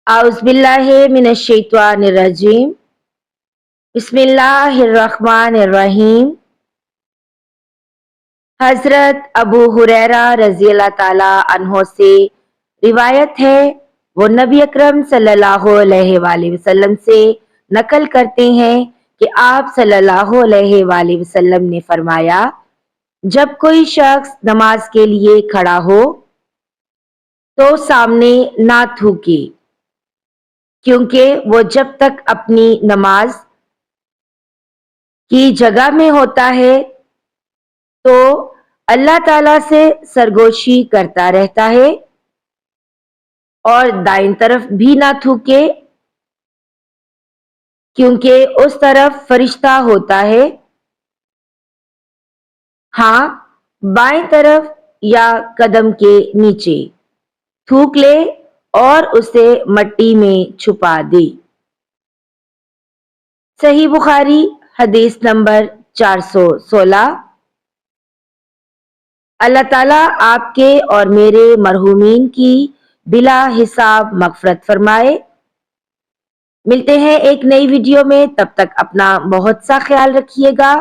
أعوذ بالله من الشيطان الرجيم بسم الله الرحمن الرحیم۔ حضرت ابو ہریرہ رضی اللہ تعالی عنہ سے روایت ہے، وہ نبی اکرم صلی اللہ علیہ وآلہ وسلم سے نقل کرتے ہیں کہ آپ صلی اللہ علیہ وآلہ وسلم نے فرمایا، جب کوئی شخص نماز کے لیے کھڑا ہو تو سامنے نہ تھوکے، کیونکہ وہ جب تک اپنی نماز کی جگہ میں ہوتا ہے تو اللہ تعالی سے سرگوشی کرتا رہتا ہے، اور دائیں طرف بھی نہ تھوکے کیونکہ اس طرف فرشتہ ہوتا ہے۔ ہاں، بائیں طرف یا قدم کے نیچے تھوک لے اور اسے مٹی میں چھپا دے۔ صحیح بخاری حدیث نمبر 416۔ اللہ تعالیٰ آپ کے اور میرے مرحومین کی بلا حساب مغفرت فرمائے۔ ملتے ہیں ایک نئی ویڈیو میں، تب تک اپنا بہت سا خیال رکھیے گا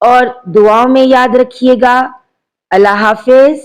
اور دعاؤں میں یاد رکھیے گا۔ اللہ حافظ۔